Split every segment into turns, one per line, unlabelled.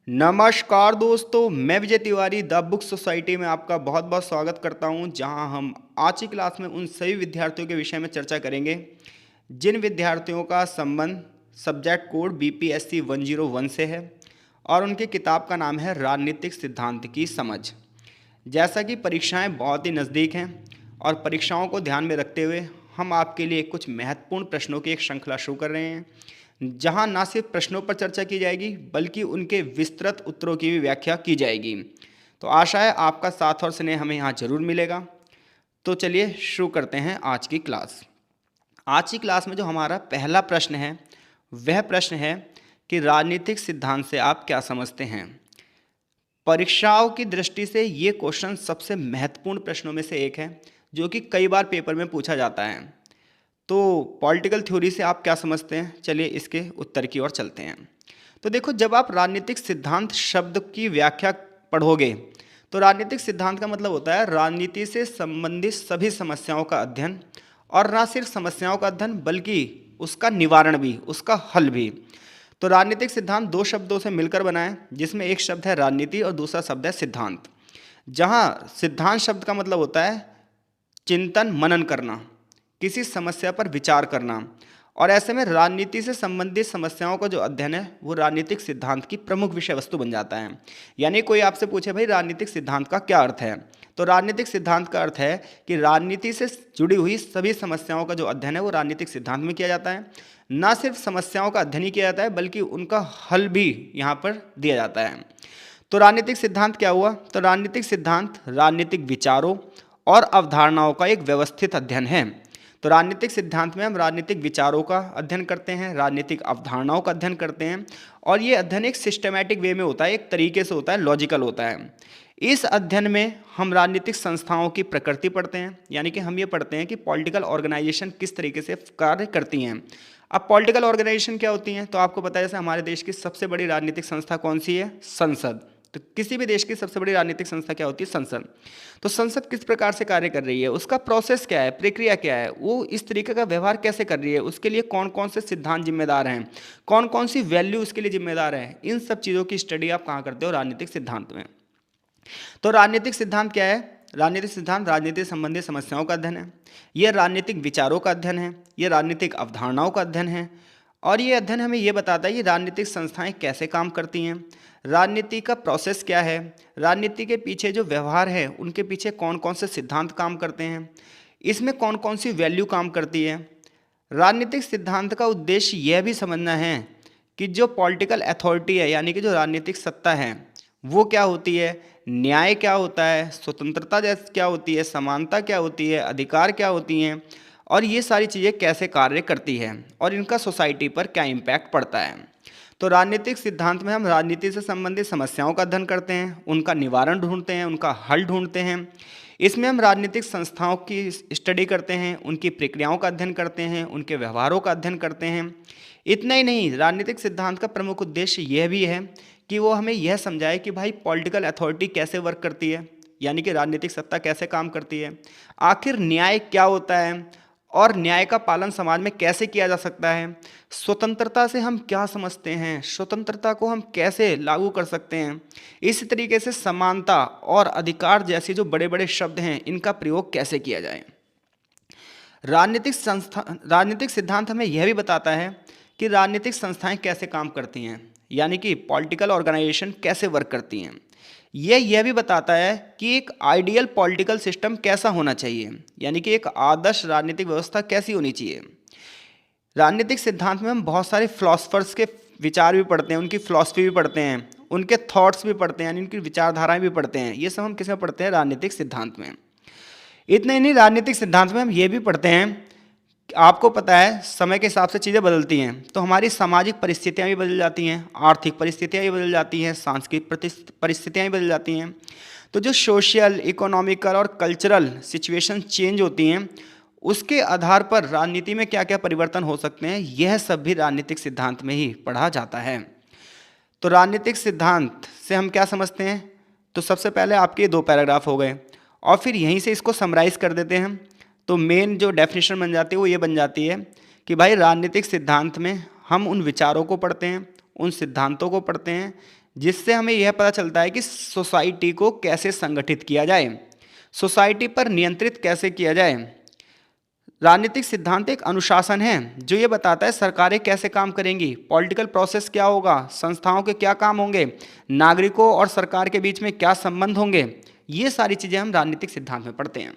नमस्कार दोस्तों, मैं Vijay Tiwari the book society में आपका बहुत बहुत स्वागत करता हूं, जहां हम आज की क्लास में उन सभी विद्यार्थियों के विषय में चर्चा करेंगे जिन विद्यार्थियों का संबंध सब्जेक्ट कोड बीपीएससी 101 से है और उनकी किताब का नाम है राजनीतिक सिद्धांत की समझ। जैसा कि परीक्षाएं बहुत ही नज़दीक हैं और परीक्षाओं को ध्यान में रखते हुए हम आपके लिए कुछ महत्वपूर्ण प्रश्नों की एक श्रृंखला शुरू कर रहे हैं, जहां न सिर्फ प्रश्नों पर चर्चा की जाएगी बल्कि उनके विस्तृत उत्तरों की भी व्याख्या की जाएगी। तो आशा है आपका साथ और स्नेह हमें यहाँ जरूर मिलेगा। तो चलिए शुरू करते हैं आज की क्लास। आज की क्लास में जो हमारा पहला प्रश्न है वह प्रश्न है कि राजनीतिक सिद्धांत से आप क्या समझते हैं। परीक्षाओं की दृष्टि से ये क्वेश्चन सबसे महत्वपूर्ण प्रश्नों में से एक है, जो कि कई बार पेपर में पूछा जाता है। तो पॉलिटिकल थ्योरी से आप क्या समझते हैं, चलिए इसके उत्तर की ओर चलते हैं। तो देखो, जब आप राजनीतिक सिद्धांत शब्द की व्याख्या पढ़ोगे तो राजनीतिक सिद्धांत का मतलब होता है राजनीति से संबंधित सभी समस्याओं का अध्ययन, और ना सिर्फ समस्याओं का अध्ययन बल्कि उसका निवारण भी, उसका हल भी। तो राजनीतिक सिद्धांत दो शब्दों से मिलकर बना है, जिसमें एक शब्द है राजनीति और दूसरा शब्द है सिद्धांत। जहाँ सिद्धांत शब्द का मतलब होता है चिंतन मनन करना, किसी समस्या पर विचार करना, और ऐसे में राजनीति से संबंधित समस्याओं का जो अध्ययन है वो राजनीतिक सिद्धांत की प्रमुख विषय वस्तु बन जाता है। यानी कोई आपसे पूछे भाई राजनीतिक सिद्धांत का क्या अर्थ है, तो राजनीतिक सिद्धांत का अर्थ है कि राजनीति से जुड़ी हुई सभी समस्याओं का जो अध्ययन है वो राजनीतिक सिद्धांत में किया जाता है। न सिर्फ समस्याओं का अध्ययन ही किया जाता है बल्कि उनका हल भी यहाँ पर दिया जाता है। तो राजनीतिक सिद्धांत क्या हुआ, तो राजनीतिक सिद्धांत राजनीतिक विचारों और अवधारणाओं का एक व्यवस्थित अध्ययन है। तो राजनीतिक सिद्धांत में हम राजनीतिक विचारों का अध्ययन करते हैं, राजनीतिक अवधारणाओं का अध्ययन करते हैं, और ये अध्ययन एक सिस्टमैटिक वे में होता है, एक तरीके से होता है, लॉजिकल होता है। इस अध्ययन में हम राजनीतिक संस्थाओं की प्रकृति पढ़ते हैं, यानी कि हम ये पढ़ते हैं कि पॉलिटिकल ऑर्गेनाइजेशन किस तरीके से कार्य करती हैं। अब पॉलिटिकल ऑर्गेनाइजेशन क्या होती हैं, तो आपको पता है जैसे हमारे देश की सबसे बड़ी राजनीतिक संस्था कौन सी है, संसद। तो किसी भी देश की सबसे बड़ी राजनीतिक संस्था क्या होती है, संसद। तो संसद किस प्रकार से कार्य कर रही है, उसका प्रोसेस क्या है, प्रक्रिया क्या है, वो इस तरीके का व्यवहार कैसे कर रही है, उसके लिए कौन कौन से सिद्धांत जिम्मेदार हैं, कौन कौन सी वैल्यू उसके लिए जिम्मेदार है, इन सब चीज़ों की स्टडी आप कहाँ करते हो, राजनीतिक सिद्धांत में। तो राजनीतिक सिद्धांत क्या है, राजनीतिक सिद्धांत राजनीति संबंधी समस्याओं का अध्ययन है, यह राजनीतिक विचारों का अध्ययन है, यह राजनीतिक अवधारणाओं का अध्ययन है, और ये अध्ययन हमें ये बताता है कि राजनीतिक संस्थाएं कैसे काम करती हैं, राजनीति का प्रोसेस क्या है, राजनीति के पीछे जो व्यवहार है उनके पीछे कौन कौन से सिद्धांत काम करते हैं, इसमें कौन कौन सी वैल्यू काम करती है। राजनीतिक सिद्धांत का उद्देश्य यह भी समझना है कि जो पॉलिटिकल अथॉरिटी है, यानी कि जो राजनीतिक सत्ता है, वो क्या होती है, न्याय क्या होता है, स्वतंत्रता जैसे क्या होती है, समानता क्या होती है, अधिकार क्या होती हैं, और ये सारी चीज़ें कैसे कार्य करती है और इनका सोसाइटी पर क्या इम्पैक्ट पड़ता है। तो राजनीतिक सिद्धांत में हम राजनीति से संबंधित समस्याओं का अध्ययन करते हैं, उनका निवारण ढूंढते हैं, उनका हल ढूंढते हैं। इसमें हम राजनीतिक संस्थाओं की स्टडी करते हैं, उनकी प्रक्रियाओं का अध्ययन करते हैं, उनके व्यवहारों का अध्ययन करते हैं। इतना ही नहीं, राजनीतिक सिद्धांत का प्रमुख उद्देश्य यह भी है कि वो हमें यह समझाए कि भाई पॉलिटिकल अथॉरिटी कैसे वर्क करती है, यानी कि राजनीतिक सत्ता कैसे काम करती है, आखिर न्याय क्या होता है और न्याय का पालन समाज में कैसे किया जा सकता है, स्वतंत्रता से हम क्या समझते हैं, स्वतंत्रता को हम कैसे लागू कर सकते हैं, इसी तरीके से समानता और अधिकार जैसे जो बड़े बड़े शब्द हैं इनका प्रयोग कैसे किया जाए। राजनीतिक सिद्धांत हमें यह भी बताता है कि राजनीतिक संस्थाएं कैसे काम करती हैं, यानी कि पॉलिटिकल ऑर्गेनाइजेशन कैसे वर्क करती हैं। यह भी बताता है कि एक आइडियल पॉलिटिकल सिस्टम कैसा होना चाहिए, यानी कि एक आदर्श राजनीतिक व्यवस्था कैसी होनी चाहिए। राजनीतिक सिद्धांत में हम बहुत सारे फिलोसफर्स के विचार भी पढ़ते हैं, उनकी फिलॉसफी भी पढ़ते हैं, उनके थॉट्स भी पढ़ते हैं, यानी उनकी विचारधाराएं भी पढ़ते हैं। ये सब हम किस में पढ़ते हैं, राजनीतिक सिद्धांत में। इतना ही नहीं, राजनीतिक सिद्धांत में हम ये भी पढ़ते हैं, आपको पता है समय के हिसाब से चीज़ें बदलती हैं, तो हमारी सामाजिक परिस्थितियाँ भी बदल जाती हैं, आर्थिक परिस्थितियाँ भी बदल जाती हैं, सांस्कृतिक परिस्थितियाँ भी बदल जाती हैं। तो जो सोशल, इकोनॉमिकल और कल्चरल सिचुएशन चेंज होती हैं, उसके आधार पर राजनीति में क्या क्या परिवर्तन हो सकते हैं, यह सब भी राजनीतिक सिद्धांत में ही पढ़ा जाता है। तो राजनीतिक सिद्धांत से हम क्या समझते हैं, तो सबसे पहले आपके 2 पैराग्राफ हो गए, और फिर यहीं से इसको समराइज़ कर देते हैं। तो मेन जो डेफिनेशन बन जाती है वो ये बन जाती है कि भाई राजनीतिक सिद्धांत में हम उन विचारों को पढ़ते हैं, उन सिद्धांतों को पढ़ते हैं जिससे हमें यह पता चलता है कि सोसाइटी को कैसे संगठित किया जाए, सोसाइटी पर नियंत्रित कैसे किया जाए। राजनीतिक सिद्धांत एक अनुशासन है जो ये बताता है सरकारें कैसे काम करेंगी, पॉलिटिकल प्रोसेस क्या होगा, संस्थाओं के क्या काम होंगे, नागरिकों और सरकार के बीच में क्या संबंध होंगे। ये सारी चीज़ें हम राजनीतिक सिद्धांत में पढ़ते हैं।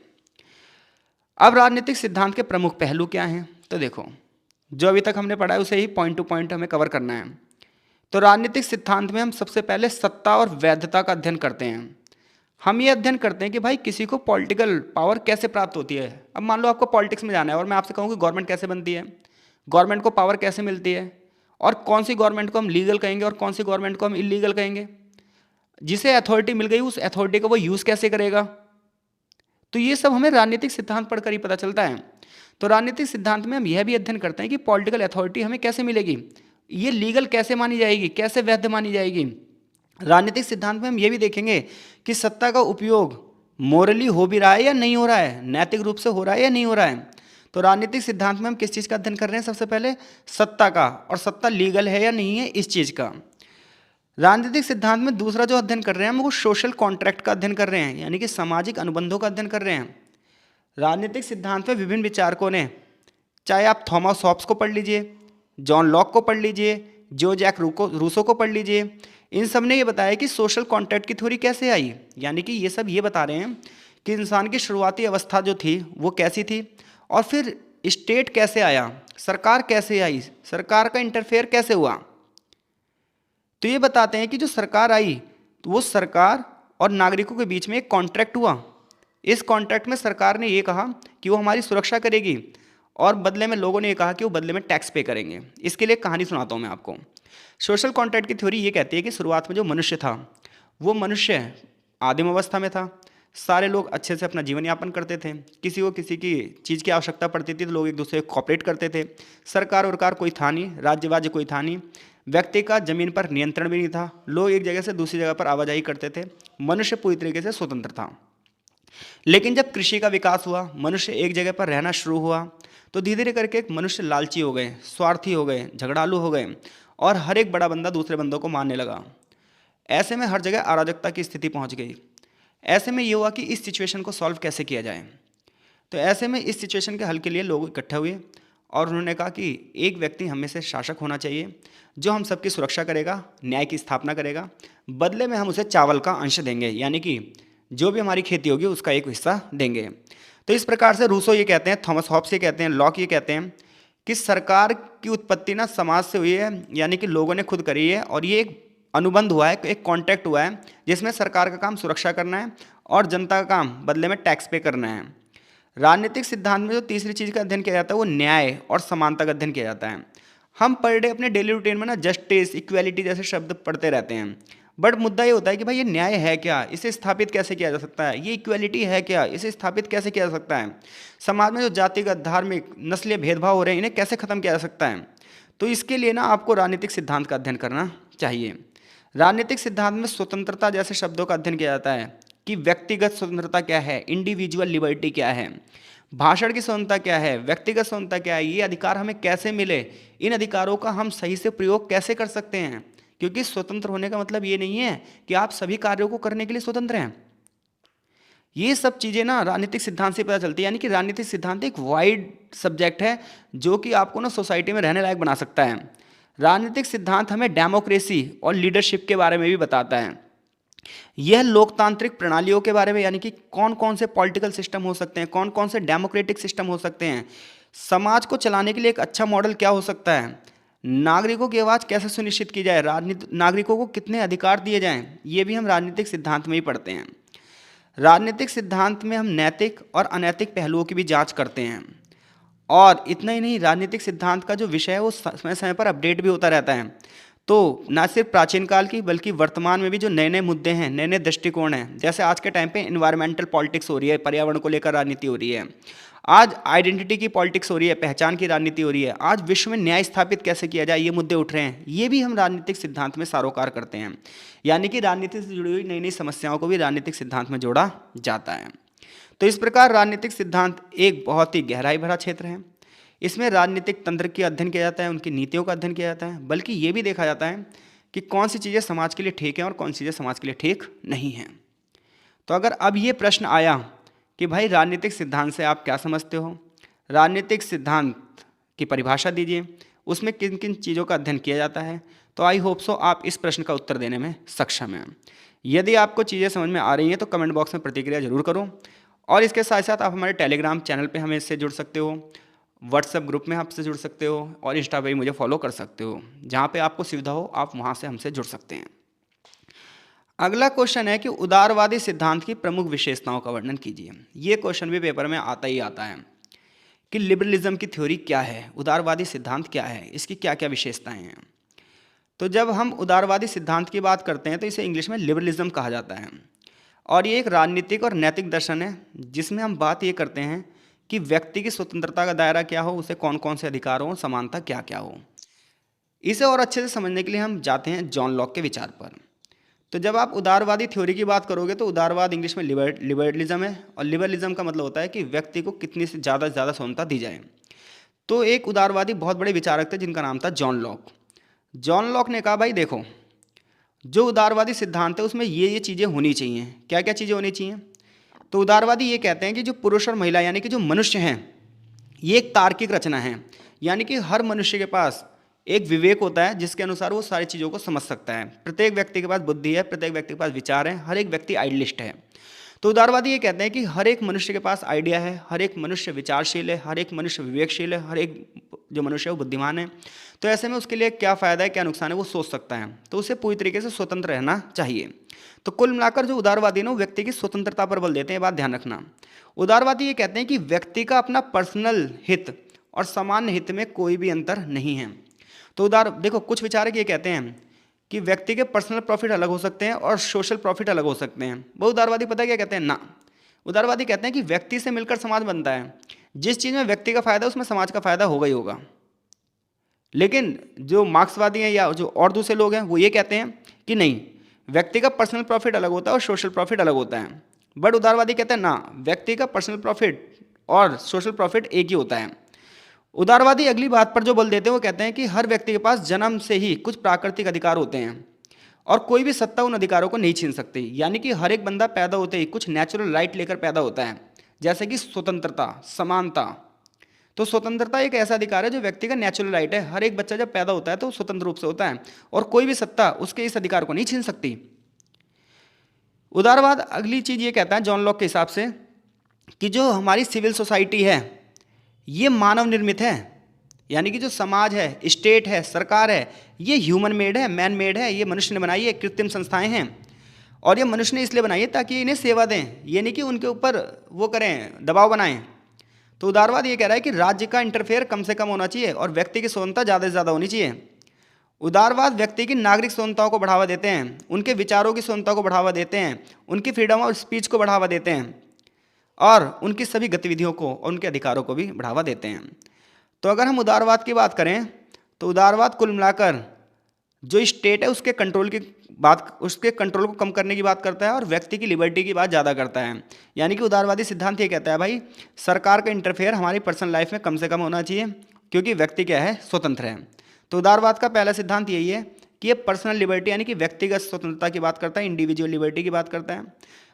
अब राजनीतिक सिद्धांत के प्रमुख पहलू क्या हैं, तो देखो जो अभी तक हमने पढ़ा है उसे ही पॉइंट टू पॉइंट हमें कवर करना है। तो राजनीतिक सिद्धांत में हम सबसे पहले सत्ता और वैधता का अध्ययन करते हैं। हम ये अध्ययन करते हैं कि भाई किसी को पॉलिटिकल पावर कैसे प्राप्त होती है। अब मान लो आपको पॉलिटिक्स में जाना है और मैं आपसे कहूँ कि गवर्नमेंट कैसे बनती है, गवर्नमेंट को पावर कैसे मिलती है, और कौन सी गवर्नमेंट को हम लीगल कहेंगे और कौन सी गवर्नमेंट को हम इलीगल कहेंगे, जिसे अथॉरिटी मिल गई उस अथॉरिटी को वो यूज़ कैसे करेगा। तो ये सब हमें राजनीतिक सिद्धांत पढ़कर ही पता चलता है। तो राजनीतिक सिद्धांत में हम यह भी अध्ययन करते हैं कि पॉलिटिकल अथॉरिटी हमें कैसे मिलेगी, ये लीगल कैसे मानी जाएगी, कैसे वैध मानी जाएगी। राजनीतिक सिद्धांत में हम ये भी देखेंगे कि सत्ता का उपयोग मोरली हो भी रहा है या नहीं हो रहा है, नैतिक रूप से हो रहा है या नहीं हो रहा है। तो राजनीतिक सिद्धांत में हम किस चीज़ का अध्ययन कर रहे हैं, सबसे पहले सत्ता का, और सत्ता लीगल है या नहीं है इस चीज़ का। राजनीतिक सिद्धांत में दूसरा जो अध्ययन कर रहे हैं हम वो सोशल कॉन्ट्रैक्ट का अध्ययन कर रहे हैं, यानी कि सामाजिक अनुबंधों का अध्ययन कर रहे हैं। राजनीतिक सिद्धांत में विभिन्न विचारकों ने, चाहे आप थॉमस हॉब्स को पढ़ लीजिए, जॉन लॉक को पढ़ लीजिए, जो जैक रूसो को पढ़ लीजिए, इन सब ने ये बताया कि सोशल कॉन्ट्रैक्ट की थ्योरी कैसे आई। यानी कि ये सब ये बता रहे हैं कि इंसान की शुरुआती अवस्था जो थी वो कैसी थी, और फिर स्टेट कैसे आया, सरकार कैसे आई, सरकार का इंटरफेयर कैसे हुआ। तो ये बताते हैं कि जो सरकार आई तो वो सरकार और नागरिकों के बीच में एक कॉन्ट्रैक्ट हुआ। इस कॉन्ट्रैक्ट में सरकार ने ये कहा कि वो हमारी सुरक्षा करेगी, और बदले में लोगों ने ये कहा कि वो बदले में टैक्स पे करेंगे। इसके लिए कहानी सुनाता हूँ मैं आपको। सोशल कॉन्ट्रैक्ट की थ्योरी ये कहती है कि शुरुआत में जो मनुष्य था वो मनुष्य आदिम अवस्था में था। सारे लोग अच्छे से अपना जीवन यापन करते थे, किसी को किसी की चीज़ की आवश्यकता पड़ती थी तो लोग एक दूसरे को कॉपरेट करते थे। सरकार वरकार कोई था नहीं, राज्य कोई था नहीं, व्यक्ति का जमीन पर नियंत्रण भी नहीं था, लोग एक जगह से दूसरी जगह पर आवाजाही करते थे, मनुष्य पूरी तरीके से स्वतंत्र था। लेकिन जब कृषि का विकास हुआ, मनुष्य एक जगह पर रहना शुरू हुआ, तो धीरे धीरे करके एक मनुष्य लालची हो गए, स्वार्थी हो गए, झगड़ालू हो गए, और हर एक बड़ा बंदा दूसरे बंदों को मारने लगा। ऐसे में हर जगह अराजकता की स्थिति पहुंच गई। ऐसे में ये हुआ कि इस सिचुएशन को सॉल्व कैसे किया जाए। तो ऐसे में इस सिचुएशन के हल के लिए लोग इकट्ठे हुए और उन्होंने कहा कि एक व्यक्ति हम में से शासक होना चाहिए जो हम सबकी सुरक्षा करेगा, न्याय की स्थापना करेगा, बदले में हम उसे चावल का अंश देंगे, यानी कि जो भी हमारी खेती होगी उसका एक हिस्सा देंगे। तो इस प्रकार से रूसो ये कहते हैं, थॉमस हॉब्स ये कहते हैं, लॉक ये कहते हैं कि सरकार की उत्पत्ति ना समाज से हुई है, यानी कि लोगों ने खुद करी है, और ये एक अनुबंध हुआ है, एक कॉन्ट्रैक्ट हुआ है जिसमें सरकार का काम सुरक्षा करना है और जनता का काम बदले में टैक्स पे करना है। राजनीतिक सिद्धांत में जो तीसरी चीज़ का अध्ययन किया जाता है वो न्याय और समानता का अध्ययन किया जाता है। हम पर डे अपने डेली रूटीन में ना जस्टिस, इक्वालिटी जैसे शब्द पढ़ते रहते हैं, बट मुद्दा ये होता है कि भाई ये न्याय है क्या, इसे स्थापित कैसे किया जा सकता है, ये इक्वालिटी है क्या, इसे स्थापित कैसे किया जा सकता है, समाज में जो जातिगत, धार्मिक, नस्लीय भेदभाव हो रहे हैं इन्हें कैसे खत्म किया जा सकता है। तो इसके लिए ना आपको राजनीतिक सिद्धांत का अध्ययन करना चाहिए। राजनीतिक सिद्धांत में स्वतंत्रता जैसे शब्दों का अध्ययन किया जाता है कि व्यक्तिगत स्वतंत्रता क्या है, इंडिविजुअल लिबर्टी क्या है, भाषण की स्वतंत्रता क्या है, व्यक्तिगत स्वतंत्रता क्या है, ये अधिकार हमें कैसे मिले, इन अधिकारों का हम सही से प्रयोग कैसे कर सकते हैं। क्योंकि स्वतंत्र होने का मतलब ये नहीं है कि आप सभी कार्यों को करने के लिए स्वतंत्र हैं। ये सब चीज़ें ना राजनीतिक सिद्धांत से पता चलती है। यानी कि राजनीतिक सिद्धांत एक वाइड सब्जेक्ट है जो कि आपको ना सोसाइटी में रहने लायक बना सकता है। राजनीतिक सिद्धांत हमें डेमोक्रेसी और लीडरशिप के बारे में भी बताता है। यह लोकतांत्रिक प्रणालियों के बारे में, यानी कि कौन कौन से पॉलिटिकल सिस्टम हो सकते हैं, कौन कौन से डेमोक्रेटिक सिस्टम हो सकते हैं, समाज को चलाने के लिए एक अच्छा मॉडल क्या हो सकता है, नागरिकों की आवाज़ कैसे सुनिश्चित की जाए, नागरिकों को कितने अधिकार दिए जाएं, ये भी हम राजनीतिक सिद्धांत में ही पढ़ते हैं। राजनीतिक सिद्धांत में हम नैतिक और अनैतिक पहलुओं की भी जांच करते हैं। और इतना ही नहीं, राजनीतिक सिद्धांत का जो विषय है वो समय समय पर अपडेट भी होता रहता है। तो ना सिर्फ प्राचीन काल की बल्कि वर्तमान में भी जो नए नए मुद्दे हैं, नए नए दृष्टिकोण हैं, जैसे आज के टाइम पे इन्वायरमेंटल पॉलिटिक्स हो रही है, पर्यावरण को लेकर राजनीति हो रही है, आज आइडेंटिटी की पॉलिटिक्स हो रही है, पहचान की राजनीति हो रही है, आज विश्व में न्याय स्थापित कैसे किया जाए, ये मुद्दे उठ रहे हैं। ये भी हम राजनीतिक सिद्धांत में सारोकार करते हैं। यानी कि राजनीति से जुड़ी हुई नई नई समस्याओं को भी राजनीतिक सिद्धांत में जोड़ा जाता है। तो इस प्रकार राजनीतिक सिद्धांत एक बहुत ही गहराई भरा क्षेत्र है। इसमें राजनीतिक तंत्र का अध्ययन किया जाता है, उनकी नीतियों का अध्ययन किया जाता है, बल्कि ये भी देखा जाता है कि कौन सी चीज़ें समाज के लिए ठीक हैं और कौन सी चीज़ें समाज के लिए ठीक नहीं हैं। तो अगर अब ये प्रश्न आया कि भाई राजनीतिक सिद्धांत से आप क्या समझते हो, राजनीतिक सिद्धांत की परिभाषा दीजिए, उसमें किन किन चीज़ों का अध्ययन किया जाता है, तो आई होप सो आप इस प्रश्न का उत्तर देने में सक्षम हैं। यदि आपको चीज़ें समझ में आ रही हैं तो कमेंट बॉक्स में प्रतिक्रिया जरूर करो, और इसके साथ साथ आप हमारे टेलीग्राम चैनल पे हमें इससे जुड़ सकते हो, व्हाट्सएप ग्रुप में आपसे जुड़ सकते हो, और इंस्टा पे भी मुझे फॉलो कर सकते हो। जहाँ पे आपको सुविधा हो आप वहाँ से हमसे जुड़ सकते हैं। अगला क्वेश्चन है कि उदारवादी सिद्धांत की प्रमुख विशेषताओं का वर्णन कीजिए। ये क्वेश्चन भी पेपर में आता ही आता है कि लिबरलिज्म की थ्योरी क्या है, उदारवादी सिद्धांत क्या है, इसकी क्या क्या विशेषताएं हैं। तो जब हम उदारवादी सिद्धांत की बात करते हैं तो इसे इंग्लिश में लिबरलिज्म कहा जाता है, और ये एक राजनीतिक और नैतिक दर्शन है जिसमें हम बात ये करते हैं कि व्यक्ति की स्वतंत्रता का दायरा क्या हो, उसे कौन कौन से अधिकार हो, समानता क्या क्या हो। इसे और अच्छे से समझने के लिए हम जाते हैं जॉन लॉक के विचार पर। तो जब आप उदारवादी थ्योरी की बात करोगे तो उदारवाद इंग्लिश में लिबरलिज्म है, और लिबरलिज्म का मतलब होता है कि व्यक्ति को कितनी से ज़्यादा स्वतंत्रता दी जाए। तो एक उदारवादी बहुत बड़े विचारक थे जिनका नाम था जॉन लॉक। जॉन लॉक ने कहा भाई देखो, जो उदारवादी सिद्धांत है उसमें ये चीज़ें होनी चाहिए। क्या क्या चीज़ें होनी चाहिए? तो उदारवादी ये कहते हैं कि जो पुरुष और महिला यानी कि जो मनुष्य हैं ये एक तार्किक रचना है, यानी कि हर मनुष्य के पास एक विवेक होता है जिसके अनुसार वो सारी चीज़ों को समझ सकता है। प्रत्येक व्यक्ति के पास बुद्धि है, प्रत्येक व्यक्ति के पास विचार है, हर एक व्यक्ति आइडियलिस्ट है। तो उदारवादी ये कहते हैं कि हर एक मनुष्य के पास आइडिया है, हर एक मनुष्य विचारशील है, हर एक मनुष्य विवेकशील है, हर एक जो मनुष्य है वो बुद्धिमान है। तो ऐसे में उसके लिए क्या फ़ायदा है क्या नुकसान है वो सोच सकता है, तो उसे पूरी तरीके से स्वतंत्र रहना चाहिए। तो कुल मिलाकर जो उदारवादी है वो व्यक्ति की स्वतंत्रता पर बल देते हैं, बात ध्यान रखना। उदारवादी ये कहते हैं कि व्यक्ति का अपना पर्सनल हित और सामान्य हित में कोई भी अंतर नहीं है। तो देखो कुछ विचारक ये कहते हैं कि व्यक्ति के पर्सनल प्रॉफिट अलग हो सकते हैं और सोशल प्रॉफिट अलग हो सकते हैं। वो उदारवादी पता है क्या कहते हैं? ना, उदारवादी कहते हैं कि व्यक्ति से मिलकर समाज बनता है। जिस चीज़ में व्यक्ति का फायदा है उसमें समाज का फायदा होगा ही होगा। लेकिन जो मार्क्सवादी हैं या जो और दूसरे लोग हैं वो ये कहते हैं कि नहीं, व्यक्ति का पर्सनल प्रॉफिट अलग होता है और सोशल प्रॉफिट अलग होता है। बट उदारवादी कहते हैं ना, व्यक्ति का पर्सनल प्रॉफिट और सोशल प्रॉफिट एक ही होता है। उदारवादी अगली बात पर जो बल देते हैं वो कहते हैं कि हर व्यक्ति के पास जन्म से ही कुछ प्राकृतिक अधिकार होते हैं और कोई भी सत्ता उन अधिकारों को नहीं छीन सकती। यानी कि हर एक बंदा पैदा होते ही कुछ नेचुरल राइट लेकर पैदा होता है, जैसे कि स्वतंत्रता, समानता। तो स्वतंत्रता एक ऐसा अधिकार है जो व्यक्ति का नेचुरल राइट है। हर एक बच्चा जब पैदा होता है तो स्वतंत्र रूप से होता है और कोई भी सत्ता उसके इस अधिकार को नहीं छीन सकती। उदारवाद अगली चीज़ ये कहता है जॉन लॉक के हिसाब से कि जो हमारी सिविल सोसाइटी है ये मानव निर्मित है, यानी कि जो समाज है, स्टेट है, सरकार है, ये ह्यूमन मेड है, मैन मेड है, ये मनुष्य ने बनाई है, कृत्रिम संस्थाएं हैं और ये मनुष्य ने इसलिए बनाई है ताकि इन्हें सेवा दें, ये नहीं कि उनके ऊपर वो करें, दबाव बनाएं। तो उदारवाद ये कह रहा है कि राज्य का इंटरफेयर कम से कम होना चाहिए और व्यक्ति की स्वतंत्रता ज़्यादा से ज़्यादा होनी चाहिए। उदारवाद व्यक्ति की नागरिक स्वतंत्रताओं को बढ़ावा देते हैं, उनके विचारों की स्वतंत्रता को बढ़ावा देते हैं, उनकी फ्रीडम ऑफ स्पीच को बढ़ावा देते हैं और उनकी सभी गतिविधियों को और उनके अधिकारों को भी बढ़ावा देते हैं। तो अगर हम उदारवाद की बात करें तो उदारवाद कुल मिलाकर जो स्टेट है उसके कंट्रोल को कम करने की बात करता है और व्यक्ति की लिबर्टी की बात ज़्यादा करता है। यानी कि उदारवादी सिद्धांत ये कहता है भाई सरकार का इंटरफेयर हमारी पर्सनल लाइफ में कम से कम होना चाहिए क्योंकि व्यक्ति क्या है, स्वतंत्र है। तो उदारवाद का पहला सिद्धांत यही है कि ये पर्सनल लिबर्टी यानी कि व्यक्तिगत स्वतंत्रता की बात करता है, इंडिविजुअल लिबर्टी की बात करता है।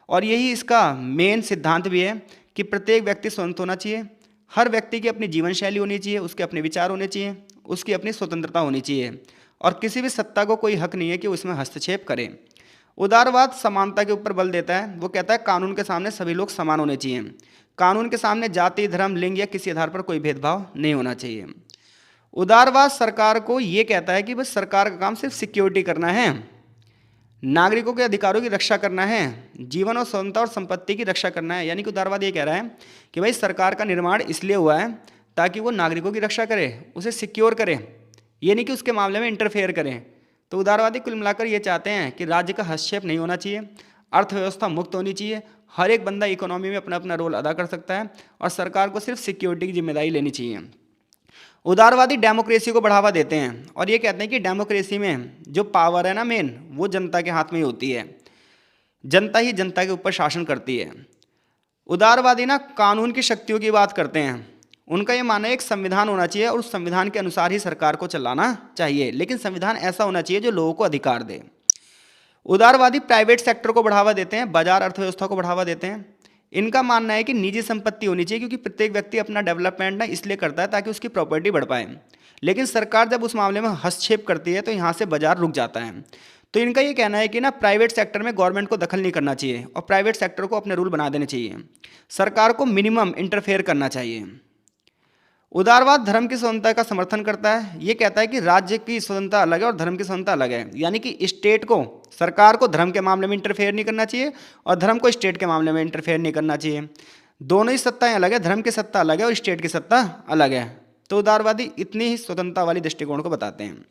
और यही इसका मेन सिद्धांत भी है कि प्रत्येक व्यक्ति स्वतंत्र होना चाहिए, हर व्यक्ति की अपनी जीवन शैली होनी चाहिए, उसके अपने विचार होने चाहिए, उसकी अपनी स्वतंत्रता होनी चाहिए और किसी भी सत्ता को कोई हक नहीं है कि उसमें हस्तक्षेप करे। उदारवाद समानता के ऊपर बल देता है, वो कहता है कानून के सामने सभी लोग समान होने चाहिए, कानून के सामने जाति, धर्म, लिंग या किसी आधार पर कोई भेदभाव नहीं होना चाहिए। उदारवाद सरकार को ये कहता है कि बस सरकार का काम सिर्फ सिक्योरिटी करना है, नागरिकों के अधिकारों की रक्षा करना है, जीवन और स्वतंत्रता और संपत्ति की रक्षा करना है। यानी कि उदारवाद ये कह रहा है कि भाई सरकार का निर्माण इसलिए हुआ है ताकि वो नागरिकों की रक्षा करे, उसे सिक्योर करे, ये नहीं कि उसके मामले में इंटरफेयर करें। तो उदारवादी कुल मिलाकर ये चाहते हैं कि राज्य का हस्तक्षेप नहीं होना चाहिए, अर्थव्यवस्था मुक्त होनी चाहिए, हर एक बंदा इकोनॉमी में अपना अपना रोल अदा कर सकता है और सरकार को सिर्फ सिक्योरिटी की जिम्मेदारी लेनी चाहिए। उदारवादी डेमोक्रेसी को बढ़ावा देते हैं और ये कहते हैं कि डेमोक्रेसी में जो पावर है ना मेन, वो जनता के हाथ में ही होती है, जनता ही जनता के ऊपर शासन करती है। उदारवादी ना कानून की शक्तियों की बात करते हैं, उनका ये मानना है एक संविधान होना चाहिए और उस संविधान के अनुसार ही सरकार को चलाना चाहिए, लेकिन संविधान ऐसा होना चाहिए जो लोगों को अधिकार दे। उदारवादी प्राइवेट सेक्टर को बढ़ावा देते हैं, बाजार अर्थव्यवस्था को बढ़ावा देते हैं। इनका मानना है कि निजी संपत्ति होनी चाहिए, क्योंकि प्रत्येक व्यक्ति अपना डेवलपमेंट ना इसलिए करता है ताकि उसकी प्रॉपर्टी बढ़ पाए, लेकिन सरकार जब उस मामले में हस्तक्षेप करती है तो यहाँ से बाजार रुक जाता है। तो इनका ये कहना है कि ना प्राइवेट सेक्टर में गवर्नमेंट को दखल नहीं करना चाहिए और प्राइवेट सेक्टर को अपने रूल बना देने चाहिए, सरकार को मिनिमम इंटरफेयर करना चाहिए। उदारवाद धर्म की स्वतंत्रता का समर्थन करता है। ये कहता है कि राज्य की स्वतंत्रता अलग है और धर्म की स्वतंत्रता अलग है, यानी कि स्टेट को, सरकार को धर्म के मामले में इंटरफेयर नहीं करना चाहिए और धर्म को स्टेट के मामले में इंटरफेयर नहीं करना चाहिए। दोनों ही सत्ताएं अलग है, धर्म की सत्ता अलग है और स्टेट की सत्ता अलग है। तो उदारवादी इतनी ही स्वतंत्रता वाली दृष्टिकोण को बताते हैं।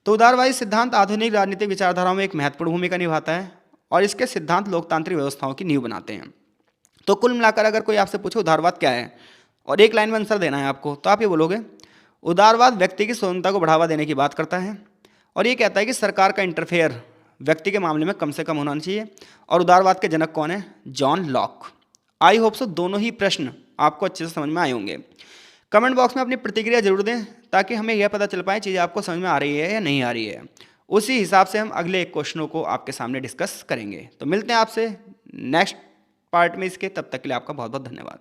तो उदारवादी सिद्धांत आधुनिक राजनीतिक विचारधाराओं में एक महत्वपूर्ण भूमिका निभाता है और इसके सिद्धांत लोकतांत्रिक व्यवस्थाओं की नींव बनाते हैं। तो कुल मिलाकर अगर कोई आपसे पूछे उदारवाद क्या है और एक लाइन में आंसर देना है आपको, तो आप ये बोलोगे उदारवाद व्यक्ति की स्वतंत्रता को बढ़ावा देने की बात करता है और ये कहता है कि सरकार का इंटरफेयर व्यक्ति के मामले में कम से कम होना चाहिए। और उदारवाद के जनक कौन है? John Locke. I hope so दोनों ही प्रश्न आपको अच्छे से समझ में आए होंगे। कमेंट बॉक्स में अपनी प्रतिक्रिया जरूर दें ताकि हमें यह पता चल पाए चीज़ें आपको समझ में आ रही है या नहीं आ रही है। उसी हिसाब से हम अगले क्वेश्चनों को आपके सामने डिस्कस करेंगे। तो मिलते हैं आपसे नेक्स्ट पार्ट में इसके, तब तक के लिए आपका बहुत बहुत धन्यवाद।